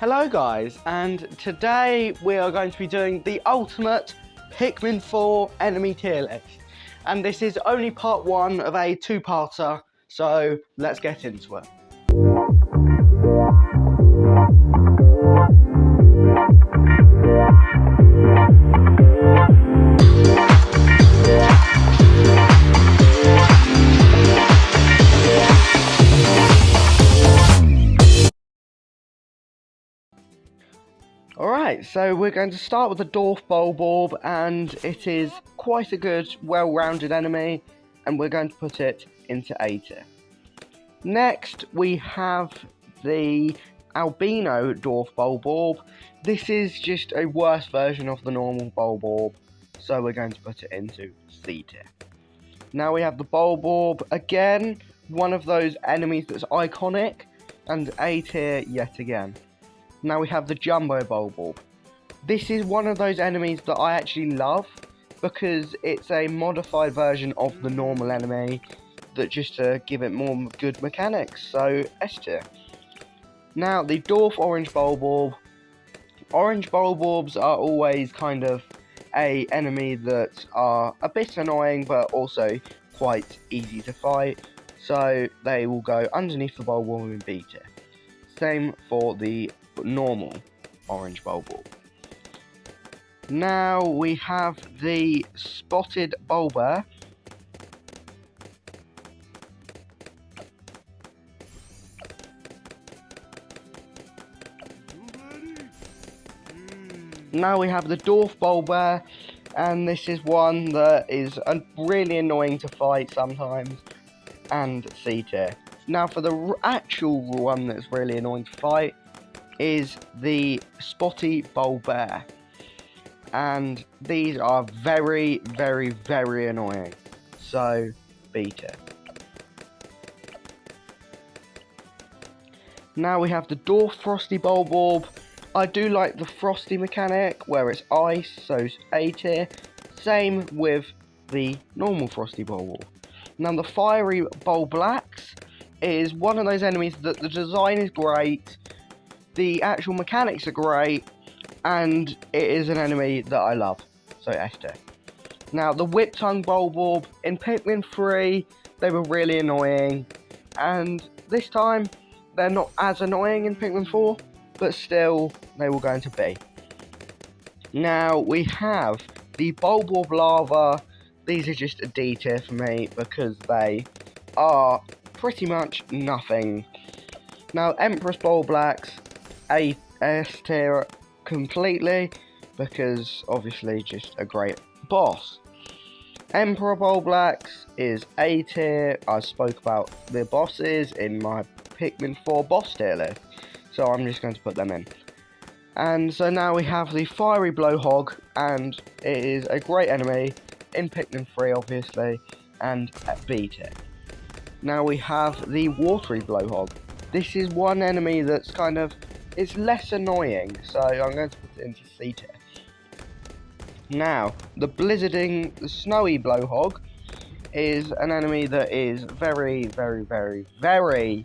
Hello guys, and today we are going to be doing the ultimate Pikmin 4 enemy tier list. And this is only part one of a two-parter, so let's get into it. Alright, so we're going to start with the Dwarf Bulborb, and it is quite a good, well-rounded enemy, and we're going to put it into A tier. Next, we have the Albino Dwarf Bulborb. This is just a worse version of the normal Bulborb, so we're going to put it into C tier. Now we have the Bulborb, again, one of those enemies that's iconic, and A tier yet again. Now we have the Jumbo Bulborb. This is one of those enemies that I actually love because it's a modified version of the normal enemy that just to give it more good mechanics, so S tier. Now the Dwarf Orange Bulborb. Orange Bulborbs are always kind of a enemy that are a bit annoying but also quite easy to fight, so they will go underneath the Bulborb in B tier. Same for the normal Orange Bulborb. Now we have the Spotted Bulber. Now we have the Dwarf Bulber, and this is one that is really annoying to fight sometimes, and C tier. Now for the actual one that's really annoying to fight is the Spotty Bulber, and these are very, very, very annoying, so B tier. Now we have the Dwarf Frosty Bulborb. I do like the Frosty mechanic where it's ice, so A tier. Same with the normal Frosty Bulborb. Now the Fiery Bulblax is one of those enemies that the design is great, the actual mechanics are great, and it is an enemy that I love, so S tier. Now the Whip Tongue Bulborb, in Pikmin 3 they were really annoying, and this time they're not as annoying in Pikmin 4, but still they will go into B. Now we have the Bulborb Lava. These are just a D tier for me because they are pretty much nothing. Now Empress Bulblax, A S tier completely, because obviously just a great boss. Emperor Bulblax is A tier. I spoke about the bosses in my Pikmin 4 boss tier list, so I'm just going to put them in. And so now we have the Fiery Blowhog, and it is a great enemy in Pikmin 3 obviously, and at B tier. Now we have the Watery Blowhog. This is one enemy that's kind of, it's less annoying, so I'm going to put it into C tier. Now, the Snowy Blowhog is an enemy that is very, very, very, very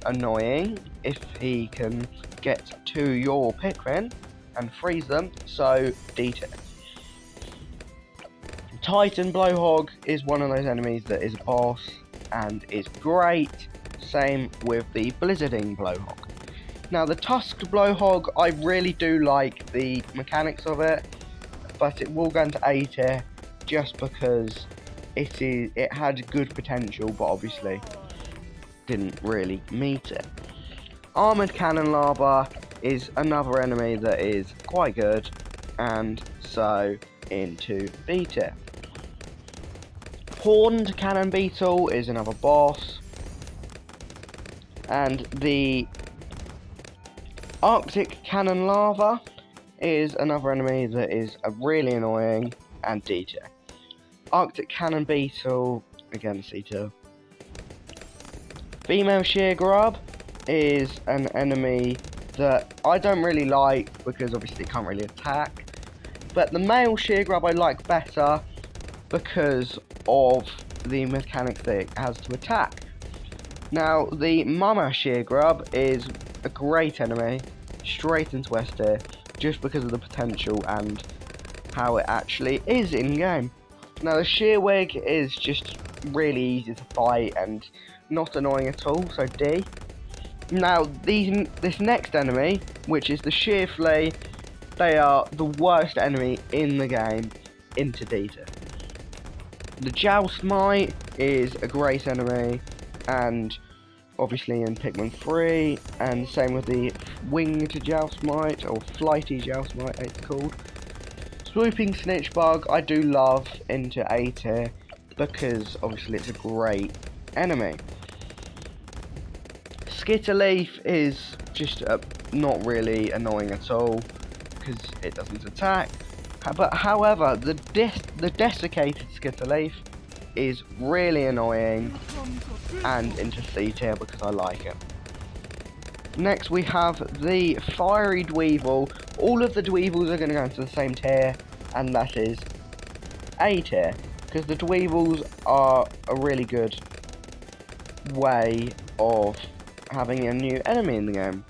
annoying if he can get to your Pikmin and freeze them, so D tier. Titan Blowhog is one of those enemies that is a boss and is great. Same with the Blizzarding Blowhog. Now the Tusked Blowhog, I really do like the mechanics of it, but it will go into A tier just because it had good potential, but obviously didn't really meet it. Armored Cannon Lava is another enemy that is quite good, and so into B tier. Horned Cannon Beetle is another boss, and the Arctic Cannon Lava is another enemy that is really annoying, and D tier. Arctic Cannon Beetle, again C tier. Female Sheer Grub is an enemy that I don't really like because obviously it can't really attack, but the male Sheer Grub I like better because of the mechanics that it has to attack. Now the Mama Sheer Grub is a great enemy straight into S tier just because of the potential and how it actually is in game. Now the Shearwig is just really easy to fight and not annoying at all, so D. Now this next enemy, which is the Shearflea, they are the worst enemy in the game into D tier. The Joustmite is a great enemy, and obviously in Pikmin 3, and same with the Winged Joustmite, or Flighty Joustmite it's called. Swooping Snitchbug I do love into A tier, because obviously it's a great enemy. Skitterleaf is just not really annoying at all, because it doesn't attack. But however, the desiccated Skitterleaf is really annoying and into C tier because I like it. Next we have the Fiery Dweevil. All of the Dweevils are going to go into the same tier, and that is A tier, because the Dweevils are a really good way of having a new enemy in the game.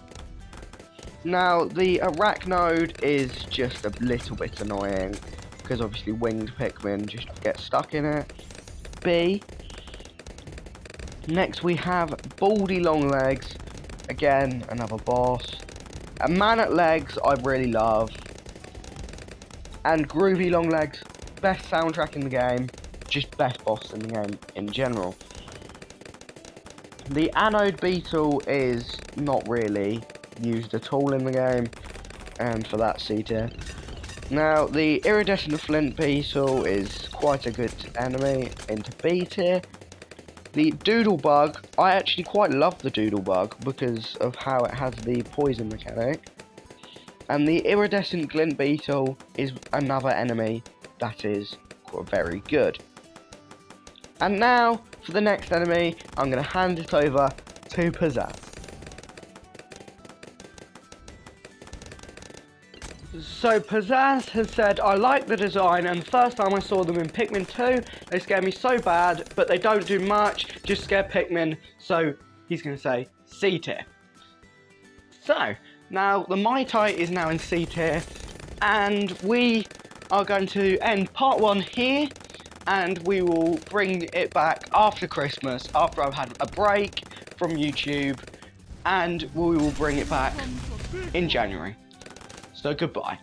Now, the Arachnode is just a little bit annoying, because obviously winged Pikmin just get stuck in it. B. Next we have Baldy Longlegs, again, another boss. A Man at Legs, I really love. And Groovy Longlegs, best soundtrack in the game, just best boss in the game in general. The Anode Beetle is not really used at all in the game, and for that C tier. Now the Iridescent Flint Beetle is quite a good enemy into B tier. The Doodlebug, I actually quite love the Doodlebug because of how it has the poison mechanic. And the Iridescent Glint Beetle is another enemy that is very good. And now for the next enemy, I'm going to hand it over to Pizzazz. So Pizzazz has said, I like the design, and the first time I saw them in Pikmin 2, they scared me so bad, but they don't do much, just scare Pikmin, so he's going to say C tier. So, now the Mitai is now in C tier, and we are going to end part 1 here, and we will bring it back after Christmas, after I've had a break from YouTube, and we will bring it back in January. So goodbye.